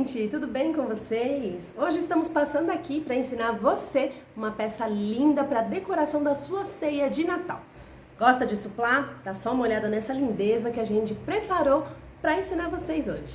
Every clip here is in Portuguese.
gente, tudo bem com vocês? Hoje estamos passando aqui para ensinar você uma peça linda para decoração da sua ceia de Natal. Gosta de suplá? Dá só uma olhada nessa lindeza que a gente preparou para ensinar vocês hoje.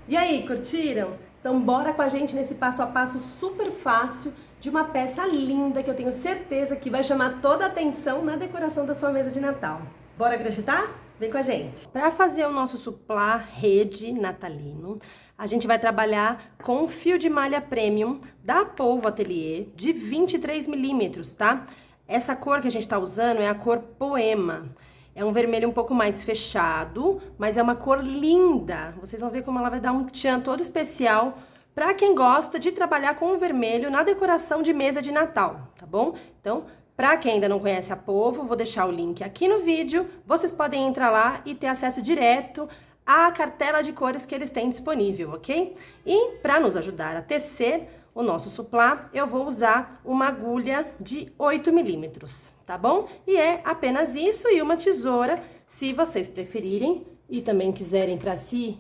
E aí, curtiram? Então bora com a gente nesse passo a passo super fácil de uma peça linda que eu tenho certeza que vai chamar toda a atenção na decoração da sua mesa de Natal. Bora acreditar? Vem com a gente! Para fazer o nosso suplá rede natalino, a gente vai trabalhar com um fio de malha premium da Polvo Atelier de 23 milímetros, tá? Essa cor que a gente está usando é a cor Poema. É um vermelho um pouco mais fechado, mas é uma cor linda. Vocês vão ver como ela vai dar um tchan todo especial para quem gosta de trabalhar com o vermelho na decoração de mesa de Natal, tá bom? Então, para quem ainda não conhece a Polvo, vou deixar o link aqui no vídeo. Vocês podem entrar lá e ter acesso direto à cartela de cores que eles têm disponível, ok? E para nos ajudar a tecer o nosso suplá, eu vou usar uma agulha de 8 milímetros, tá bom? E é apenas isso e uma tesoura, se vocês preferirem e também quiserem para si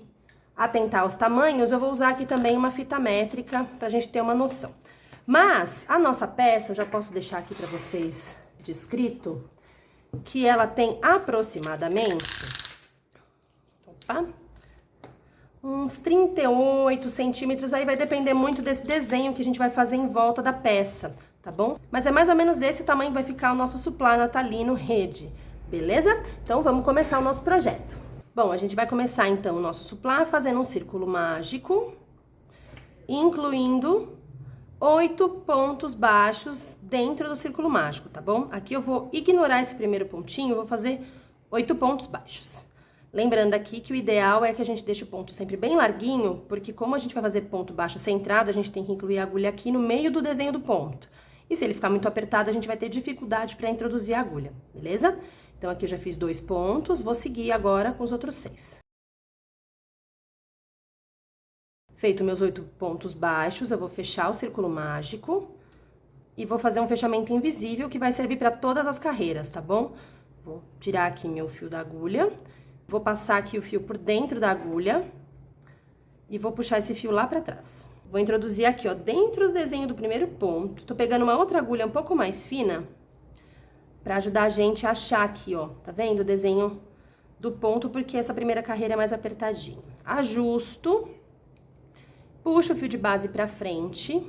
atentar aos tamanhos, eu vou usar aqui também uma fita métrica pra gente ter uma noção. Mas a nossa peça, eu já posso deixar aqui para vocês descrito, que ela tem aproximadamente, uns 38 centímetros, aí vai depender muito desse desenho que a gente vai fazer em volta da peça, tá bom? Mas é mais ou menos esse o tamanho que vai ficar o nosso suplá natalino rede, beleza? Então vamos começar o nosso projeto. Bom, a gente vai começar então o nosso suplá fazendo um círculo mágico, incluindo 8 pontos baixos dentro do círculo mágico, tá bom? Aqui eu vou ignorar esse primeiro pontinho, vou fazer 8 pontos baixos. Lembrando aqui que o ideal é que a gente deixe o ponto sempre bem larguinho, porque como a gente vai fazer ponto baixo centrado, a gente tem que incluir a agulha aqui no meio do desenho do ponto. E se ele ficar muito apertado, a gente vai ter dificuldade para introduzir a agulha, beleza? Então, aqui eu já fiz 2 pontos, vou seguir agora com os outros 6. Feito meus 8 pontos baixos, eu vou fechar o círculo mágico e vou fazer um fechamento invisível que vai servir para todas as carreiras, tá bom? Vou tirar aqui meu fio da agulha, vou passar aqui o fio por dentro da agulha e vou puxar esse fio lá para trás. Vou introduzir aqui, ó, dentro do desenho do primeiro ponto, tô pegando uma outra agulha um pouco mais fina, para ajudar a gente a achar aqui, ó, tá vendo? O desenho do ponto, porque essa primeira carreira é mais apertadinha. Ajusto, puxo o fio de base pra frente,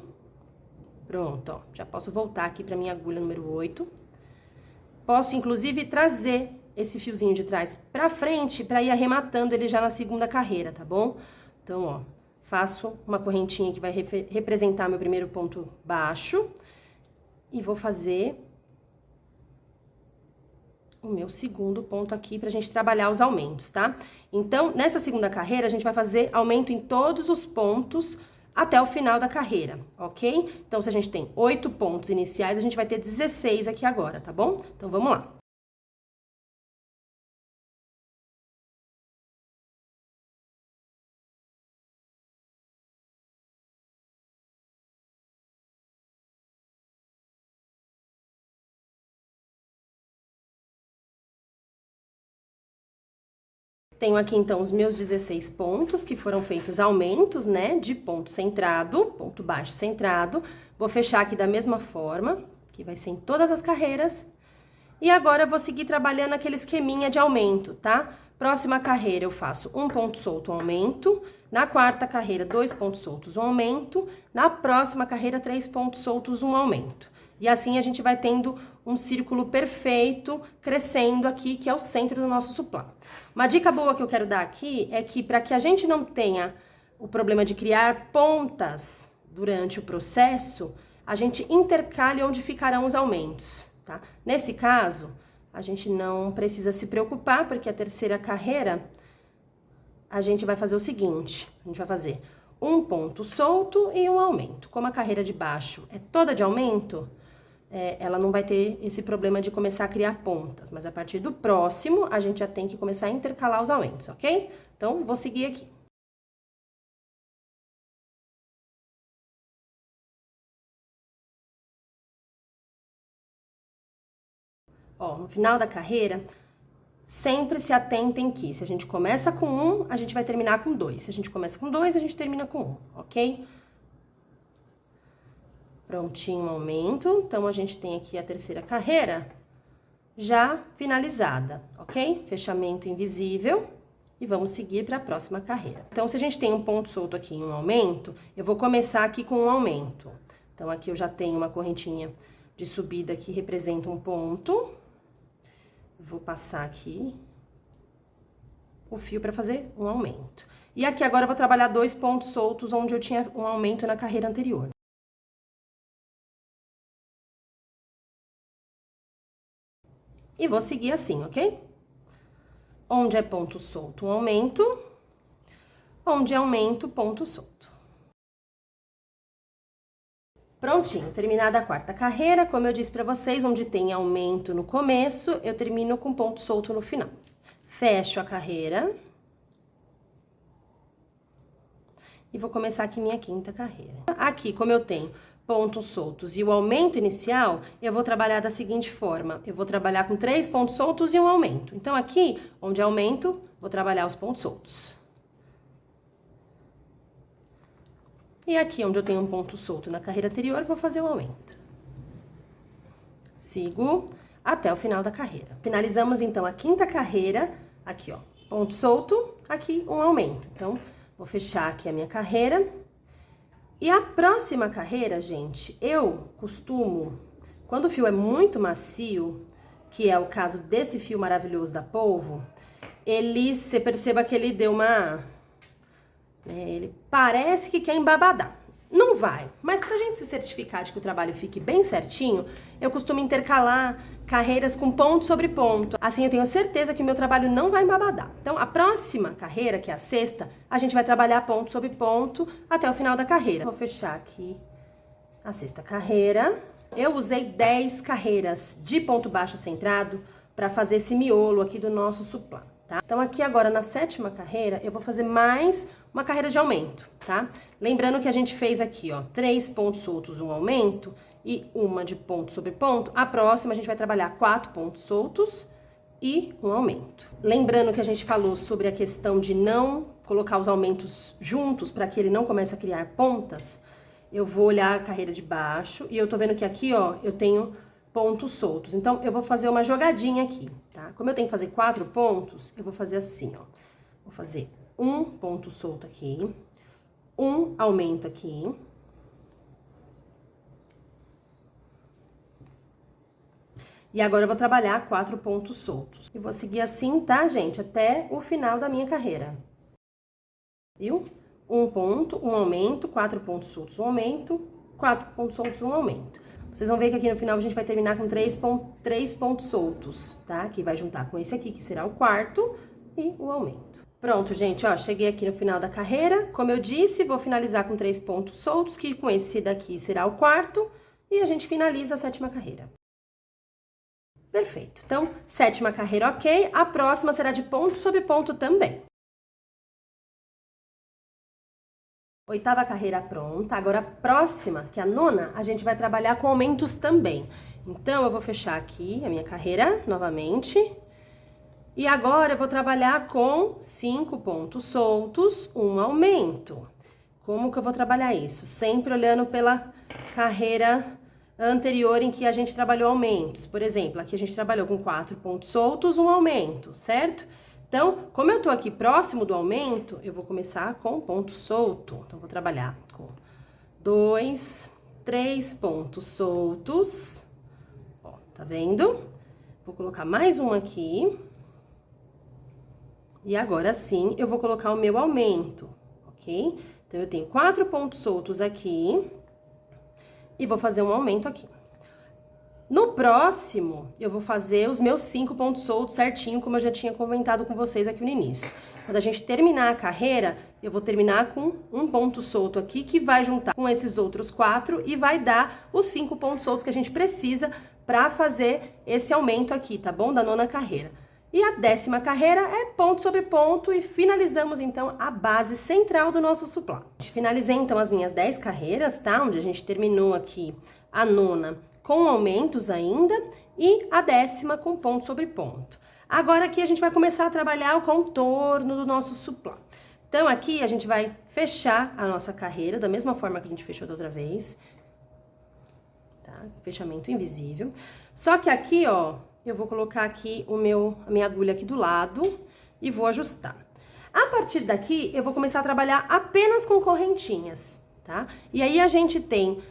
pronto, ó, já posso voltar aqui pra minha agulha número 8. Posso, inclusive, trazer esse fiozinho de trás pra frente, pra ir arrematando ele já na segunda carreira, tá bom? Então, ó, faço uma correntinha que vai representar meu primeiro ponto baixo e vou fazer o meu segundo ponto aqui pra gente trabalhar os aumentos, tá? Então, nessa segunda carreira, a gente vai fazer aumento em todos os pontos até o final da carreira, ok? Então, se a gente tem 8 pontos iniciais, a gente vai ter 16 aqui agora, tá bom? Então, vamos lá. Tenho aqui, então, os meus 16 pontos, que foram feitos aumentos, né, de ponto centrado, ponto baixo centrado. Vou fechar aqui da mesma forma, que vai ser em todas as carreiras. E agora, eu vou seguir trabalhando aquele esqueminha de aumento, tá? Próxima carreira, eu faço um ponto solto, um aumento. Na quarta carreira, 2 pontos soltos, um aumento. Na próxima carreira, 3 pontos soltos, um aumento. E assim, a gente vai tendo um círculo perfeito, crescendo aqui, que é o centro do nosso suplá. Uma dica boa que eu quero dar aqui é que, para que a gente não tenha o problema de criar pontas durante o processo, a gente intercale onde ficarão os aumentos, tá? Nesse caso, a gente não precisa se preocupar, porque a terceira carreira, a gente vai fazer o seguinte, a gente vai fazer um ponto solto e um aumento. Como a carreira de baixo é toda de aumento, ela não vai ter esse problema de começar a criar pontas, mas a partir do próximo, a gente já tem que começar a intercalar os aumentos, ok? Então, vou seguir aqui. Ó, no final da carreira, sempre se atentem que se a gente começa com 1, a gente vai terminar com 2. Se a gente começa com 2, a gente termina com 1, ok? Prontinho o aumento. Então, a gente tem aqui a terceira carreira já finalizada, ok? Fechamento invisível. E vamos seguir para a próxima carreira. Então, se a gente tem um ponto solto aqui em um aumento, eu vou começar aqui com um aumento. Então, aqui eu já tenho uma correntinha de subida que representa um ponto. Vou passar aqui o fio para fazer um aumento. E aqui agora eu vou trabalhar 2 pontos soltos onde eu tinha um aumento na carreira anterior. E vou seguir assim, ok? Onde é ponto solto, um aumento. Onde é aumento, ponto solto. Prontinho, terminada a quarta carreira, como eu disse pra vocês, onde tem aumento no começo, eu termino com ponto solto no final. Fecho a carreira. E vou começar aqui minha quinta carreira. Aqui, como eu tenho pontos soltos e o aumento inicial, eu vou trabalhar da seguinte forma. Eu vou trabalhar com 3 pontos soltos e um aumento. Então, aqui, onde é aumento, vou trabalhar os pontos soltos. E aqui, onde eu tenho um ponto solto na carreira anterior, vou fazer o aumento. Sigo até o final da carreira. Finalizamos, então, a quinta carreira. Aqui, ó, ponto solto, aqui um aumento. Então, vou fechar aqui a minha carreira. E a próxima carreira, gente, eu costumo, quando o fio é muito macio, que é o caso desse fio maravilhoso da Polvo, você perceba que ele deu uma... ele parece que quer embabadar. Não vai, mas pra gente se certificar de que o trabalho fique bem certinho, eu costumo intercalar carreiras com ponto sobre ponto. Assim eu tenho certeza que o meu trabalho não vai embabadar. Então, a próxima carreira, que é a sexta, a gente vai trabalhar ponto sobre ponto até o final da carreira. Vou fechar aqui a sexta carreira. Eu usei 10 carreiras de ponto baixo centrado para fazer esse miolo aqui do nosso suplá. Tá? Então, aqui agora na sétima carreira, eu vou fazer mais uma carreira de aumento, tá? Lembrando que a gente fez aqui, ó, 3 pontos soltos, um aumento e uma de ponto sobre ponto. A próxima a gente vai trabalhar 4 pontos soltos e um aumento. Lembrando que a gente falou sobre a questão de não colocar os aumentos juntos para que ele não comece a criar pontas. Eu vou olhar a carreira de baixo e eu tô vendo que aqui, ó, eu tenho pontos soltos. Então, eu vou fazer uma jogadinha aqui, tá? Como eu tenho que fazer 4 pontos, eu vou fazer assim, ó. Vou fazer um ponto solto aqui, um aumento aqui. E agora eu vou trabalhar 4 pontos soltos. E vou seguir assim, tá, gente? Até o final da minha carreira. Viu? Um ponto, um aumento, 4 pontos soltos, um aumento, 4 pontos soltos, um aumento. Vocês vão ver que aqui no final a gente vai terminar com 3 pontos soltos, tá? Que vai juntar com esse aqui, que será o quarto, e o aumento. Pronto, gente, ó, cheguei aqui no final da carreira. Como eu disse, vou finalizar com 3 pontos soltos, que com esse daqui será o quarto, e a gente finaliza a sétima carreira. Perfeito. Então, sétima carreira ok, a próxima será de ponto sobre ponto também. Oitava carreira pronta, agora a próxima, que é a nona, a gente vai trabalhar com aumentos também. Então, eu vou fechar aqui a minha carreira novamente. E agora eu vou trabalhar com 5 pontos soltos, um aumento. Como que eu vou trabalhar isso? Sempre olhando pela carreira anterior em que a gente trabalhou aumentos. Por exemplo, aqui a gente trabalhou com 4 pontos soltos, um aumento, certo? Então, como eu tô aqui próximo do aumento, eu vou começar com ponto solto. Então, vou trabalhar com 2, 3 pontos soltos. Ó, tá vendo? Vou colocar mais um aqui. E agora sim, eu vou colocar o meu aumento, ok? Então, eu tenho 4 pontos soltos aqui. E vou fazer um aumento aqui. No próximo, eu vou fazer os meus 5 pontos soltos certinho, como eu já tinha comentado com vocês aqui no início. Quando a gente terminar a carreira, eu vou terminar com um ponto solto aqui, que vai juntar com esses outros 4 e vai dar os 5 pontos soltos que a gente precisa para fazer esse aumento aqui, tá bom? Da nona carreira. E a 10ª carreira é ponto sobre ponto e finalizamos, então, a base central do nosso suplá. Finalizei, então, as minhas 10 carreiras, tá? Onde a gente terminou aqui a nona com aumentos ainda, e a 10ª com ponto sobre ponto. Agora aqui a gente vai começar a trabalhar o contorno do nosso suplá. Então aqui a gente vai fechar a nossa carreira da mesma forma que a gente fechou da outra vez. Tá? Fechamento invisível. Só que aqui, ó, eu vou colocar aqui a minha agulha aqui do lado e vou ajustar. A partir daqui, eu vou começar a trabalhar apenas com correntinhas, tá? E aí a gente tem,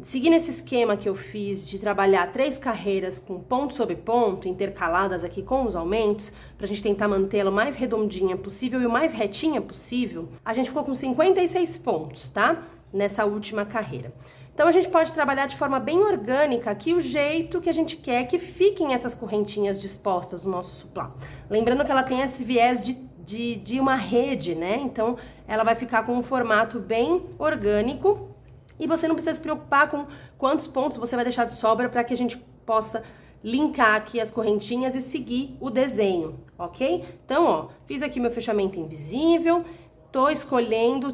seguindo esse esquema que eu fiz de trabalhar 3 carreiras com ponto sobre ponto, intercaladas aqui com os aumentos, pra gente tentar mantê-la o mais redondinha possível e o mais retinha possível, a gente ficou com 56 pontos, tá? Nessa última carreira. Então, a gente pode trabalhar de forma bem orgânica aqui o jeito que a gente quer que fiquem essas correntinhas dispostas no nosso suplá. Lembrando que ela tem esse viés de uma rede, né? Então, ela vai ficar com um formato bem orgânico e você não precisa se preocupar com quantos pontos você vai deixar de sobra para que a gente possa linkar aqui as correntinhas e seguir o desenho, ok? Então, ó, fiz aqui meu fechamento invisível.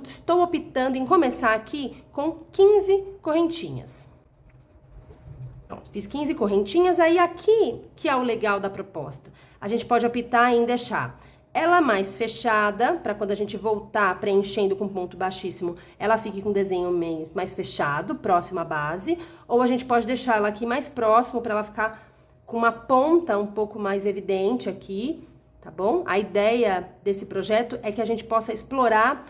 Estou optando em começar aqui com 15 correntinhas. Pronto, fiz 15 correntinhas, aí aqui que é o legal da proposta. A gente pode optar em deixar ela mais fechada, para quando a gente voltar preenchendo com ponto baixíssimo, ela fique com o desenho mais fechado, próximo à base, ou a gente pode deixar ela aqui mais próximo, para ela ficar com uma ponta um pouco mais evidente aqui, tá bom? A ideia desse projeto é que a gente possa explorar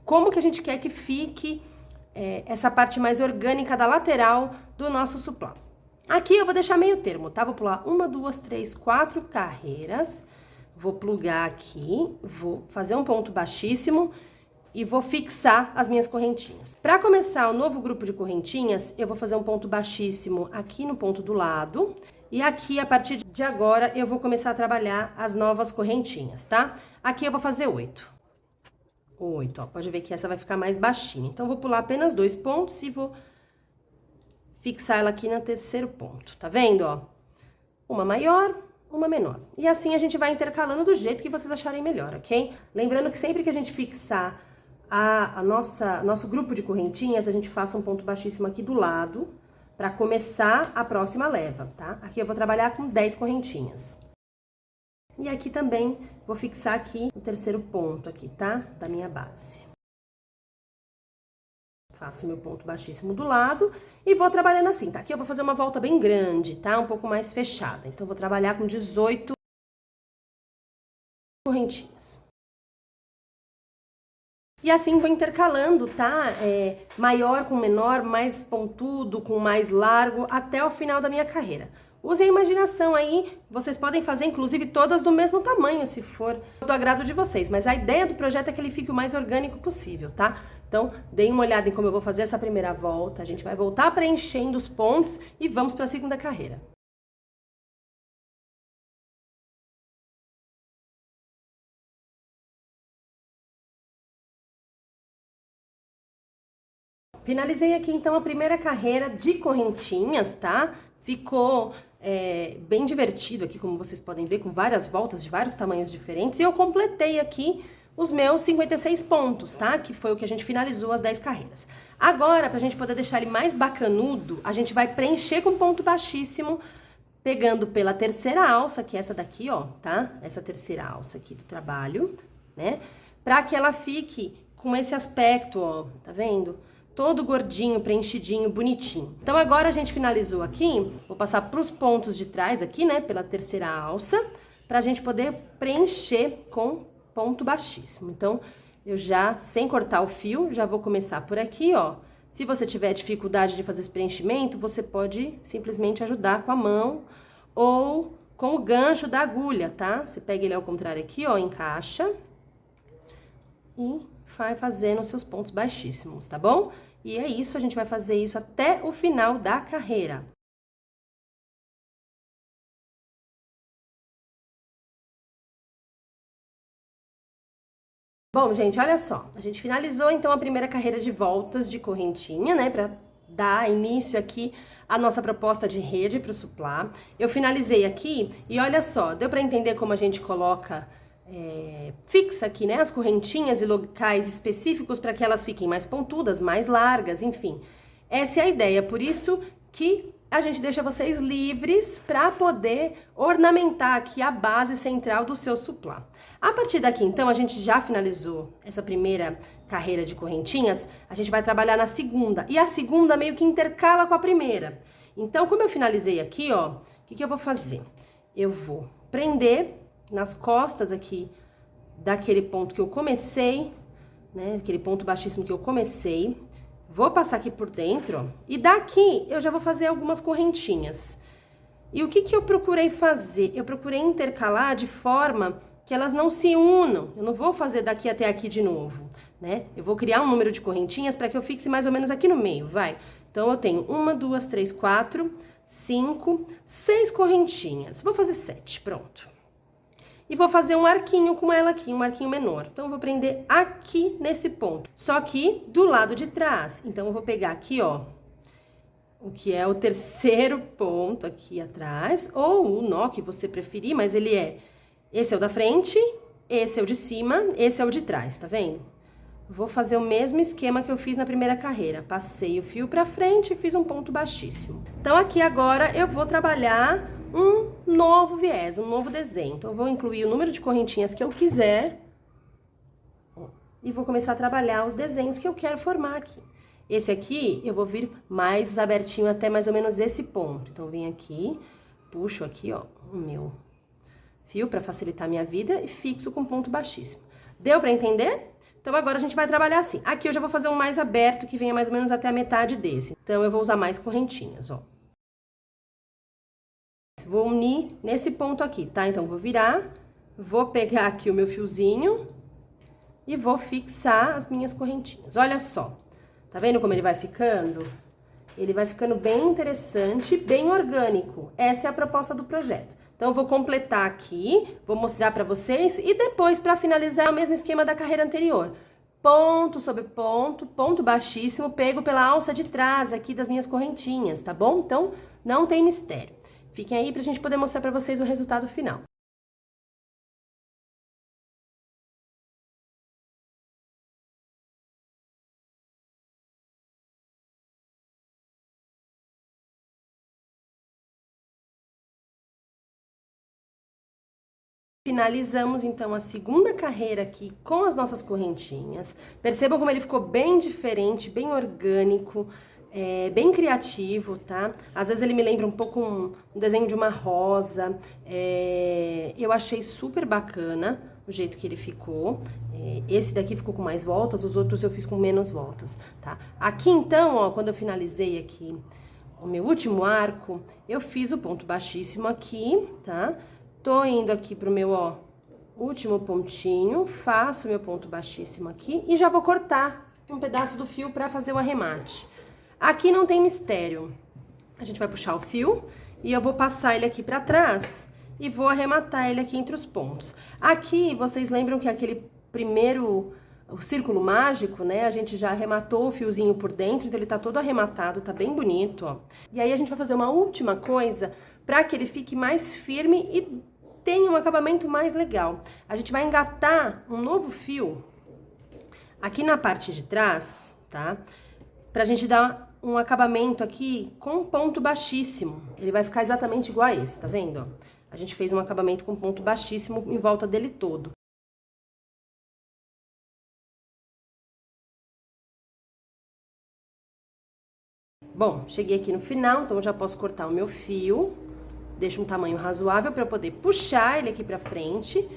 como que a gente quer que fique essa parte mais orgânica da lateral do nosso suplá. Aqui eu vou deixar meio termo, tá? Vou pular 1, 2, 3, 4 carreiras, vou plugar aqui, vou fazer um ponto baixíssimo e vou fixar as minhas correntinhas. Para começar o novo grupo de correntinhas, eu vou fazer um ponto baixíssimo aqui no ponto do lado. E aqui, a partir de agora, eu vou começar a trabalhar as novas correntinhas, tá? Aqui eu vou fazer 8. 8, ó, pode ver que essa vai ficar mais baixinha. Então, eu vou pular apenas 2 pontos e vou fixar ela aqui no 3º ponto, tá vendo, ó? Uma maior, uma menor. E assim a gente vai intercalando do jeito que vocês acharem melhor, ok? Lembrando que sempre que a gente fixar nosso grupo de correntinhas, a gente faça um ponto baixíssimo aqui do lado, para começar a próxima leva, tá? Aqui eu vou trabalhar com 10 correntinhas. E aqui também vou fixar aqui o 3º ponto aqui, tá? Da minha base. Faço meu ponto baixíssimo do lado e vou trabalhando assim, tá? Aqui eu vou fazer uma volta bem grande, tá? Um pouco mais fechada. Então, eu vou trabalhar com 18 correntinhas. E assim vou intercalando, tá? Maior com menor, mais pontudo com mais largo, até o final da minha carreira. Usem a imaginação aí, vocês podem fazer inclusive todas do mesmo tamanho, se for do agrado de vocês. Mas a ideia do projeto é que ele fique o mais orgânico possível, tá? Então, deem uma olhada em como eu vou fazer essa primeira volta. A gente vai voltar preenchendo os pontos e vamos para a segunda carreira. Finalizei aqui, então, a primeira carreira de correntinhas, tá? Ficou bem divertido aqui, como vocês podem ver, com várias voltas de vários tamanhos diferentes. E eu completei aqui os meus 56 pontos, tá? Que foi o que a gente finalizou as 10 carreiras. Agora, pra gente poder deixar ele mais bacanudo, a gente vai preencher com ponto baixíssimo, pegando pela 3ª alça, que é essa daqui, ó, tá? Essa 3ª alça aqui do trabalho, né? Pra que ela fique com esse aspecto, ó, tá vendo? Todo gordinho, preenchidinho, bonitinho. Então, agora a gente finalizou aqui, vou passar pros pontos de trás aqui, né, pela 3ª alça, pra gente poder preencher com ponto baixíssimo. Então, eu já, sem cortar o fio, já vou começar por aqui, ó. Se você tiver dificuldade de fazer esse preenchimento, você pode simplesmente ajudar com a mão ou com o gancho da agulha, tá? Você pega ele ao contrário aqui, ó, encaixa e vai fazendo os seus pontos baixíssimos, tá bom? E é isso, a gente vai fazer isso até o final da carreira. Bom, gente, olha só, a gente finalizou então a primeira carreira de voltas de correntinha, né, pra dar início aqui à nossa proposta de rede pro suplá. Eu finalizei aqui e olha só, deu pra entender como a gente coloca fixa aqui, né, as correntinhas e locais específicos para que elas fiquem mais pontudas, mais largas, enfim. Essa é a ideia, por isso que a gente deixa vocês livres para poder ornamentar aqui a base central do seu suplá. A partir daqui, então, a gente já finalizou essa primeira carreira de correntinhas, a gente vai trabalhar na segunda, e a segunda meio que intercala com a primeira. Então, como eu finalizei aqui, ó, o que eu vou fazer? Eu vou prender nas costas aqui daquele ponto que eu comecei, né, aquele ponto baixíssimo que eu comecei. Vou passar aqui por dentro, ó, e daqui eu já vou fazer algumas correntinhas. E o que eu procurei fazer? Eu procurei intercalar de forma que elas não se unam. Eu não vou fazer daqui até aqui de novo, né? Eu vou criar um número de correntinhas para que eu fixe mais ou menos aqui no meio, vai. Então, eu tenho 1, 2, 3, 4, 5, 6 correntinhas. Vou fazer 7, pronto. E vou fazer um arquinho com ela aqui, um arquinho menor. Então, eu vou prender aqui nesse ponto, só que do lado de trás. Então, eu vou pegar aqui, ó, o que é o terceiro ponto aqui atrás, ou o nó que você preferir, mas ele é... Esse é o da frente, esse é o de cima, esse é o de trás, tá vendo? Vou fazer o mesmo esquema que eu fiz na primeira carreira. Passei o fio pra frente e fiz um ponto baixíssimo. Então, aqui agora eu vou trabalhar um novo viés, um novo desenho. Então, eu vou incluir o número de correntinhas que eu quiser e vou começar a trabalhar os desenhos que eu quero formar aqui. Esse aqui, eu vou vir mais abertinho até mais ou menos esse ponto. Então, venho aqui, puxo aqui, ó, o meu fio para facilitar a minha vida e fixo com ponto baixíssimo. Deu para entender? Então, agora a gente vai trabalhar assim. Aqui eu já vou fazer um mais aberto, que venha mais ou menos até a metade desse. Então, eu vou usar mais correntinhas, ó. Vou unir nesse ponto aqui, tá? Então, vou virar, vou pegar aqui o meu fiozinho e vou fixar as minhas correntinhas. Olha só, tá vendo como ele vai ficando? Ele vai ficando bem interessante, bem orgânico. Essa é a proposta do projeto. Então, eu vou completar aqui, vou mostrar pra vocês e depois, pra finalizar, o mesmo esquema da carreira anterior. Ponto sobre ponto, ponto baixíssimo, pego pela alça de trás aqui das minhas correntinhas, tá bom? Então, não tem mistério. Fiquem aí pra gente poder mostrar pra vocês o resultado final. Finalizamos, então, a segunda carreira aqui com as nossas correntinhas. Percebam como ele ficou bem diferente, bem orgânico, bem criativo, tá? Às vezes ele me lembra um pouco um desenho de uma rosa. Eu achei super bacana o jeito que ele ficou. Esse daqui ficou com mais voltas, os outros eu fiz com menos voltas, tá? Aqui, então, ó, quando eu finalizei aqui o meu último arco, eu fiz o ponto baixíssimo aqui, tá? Tô indo aqui pro meu, ó, último pontinho, faço meu ponto baixíssimo aqui e já vou cortar um pedaço do fio pra fazer o arremate. Aqui não tem mistério. A gente vai puxar o fio e eu vou passar ele aqui pra trás e vou arrematar ele aqui entre os pontos. Aqui, vocês lembram que aquele primeiro, o círculo mágico, né? A gente já arrematou o fiozinho por dentro, então ele tá todo arrematado, tá bem bonito, ó. E aí a gente vai fazer uma última coisa pra que ele fique mais firme e tem um acabamento mais legal. A gente vai engatar um novo fio aqui na parte de trás, tá? Pra gente dar um acabamento aqui com ponto baixíssimo. Ele vai ficar exatamente igual a esse, tá vendo? A gente fez um acabamento com ponto baixíssimo em volta dele todo. Bom, cheguei aqui no final, então eu já posso cortar o meu fio. Deixo um tamanho razoável para eu poder puxar ele aqui pra frente.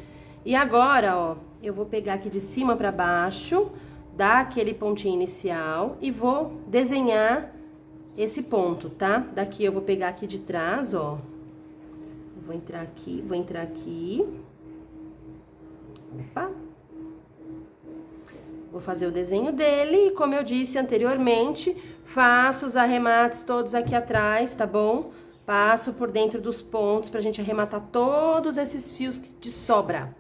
E agora, ó, eu vou pegar aqui de cima pra baixo, dar aquele pontinho inicial e vou desenhar esse ponto, tá? Daqui eu vou pegar aqui de trás, ó. Vou entrar aqui, vou entrar aqui. Opa! Vou fazer o desenho dele e, como eu disse anteriormente, faço os arremates todos aqui atrás, tá bom? Passo por dentro dos pontos pra gente arrematar todos esses fios de sobra,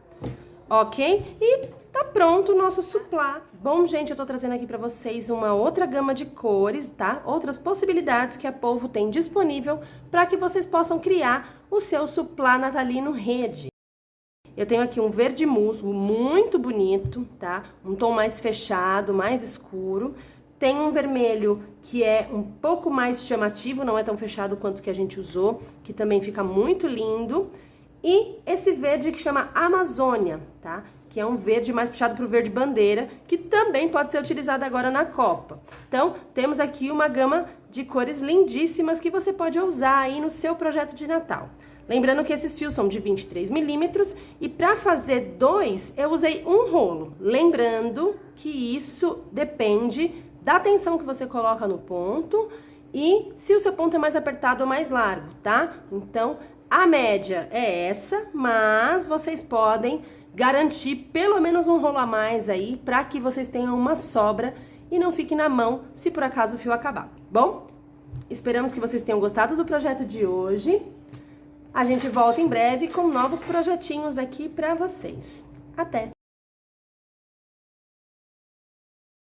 ok? E tá pronto o nosso suplá. Bom, gente, eu tô trazendo aqui pra vocês uma outra gama de cores, tá? Outras possibilidades que a Polvo tem disponível para que vocês possam criar o seu suplá natalino rede. Eu tenho aqui um verde musgo muito bonito, tá? Um tom mais fechado, mais escuro. Tem um vermelho que é um pouco mais chamativo, não é tão fechado quanto que a gente usou, que também fica muito lindo. E esse verde que chama Amazônia, tá? Que é um verde mais puxado para o verde bandeira, que também pode ser utilizado agora na Copa. Então, temos aqui uma gama de cores lindíssimas que você pode usar aí no seu projeto de Natal. Lembrando que esses fios são de 23 milímetros e para fazer 2, eu usei um rolo. Lembrando que isso depende da tensão que você coloca no ponto e se o seu ponto é mais apertado ou mais largo, tá? Então, a média é essa, mas vocês podem garantir pelo menos um rolo a mais aí para que vocês tenham uma sobra e não fique na mão se por acaso o fio acabar. Bom, esperamos que vocês tenham gostado do projeto de hoje. A gente volta em breve com novos projetinhos aqui para vocês. Até!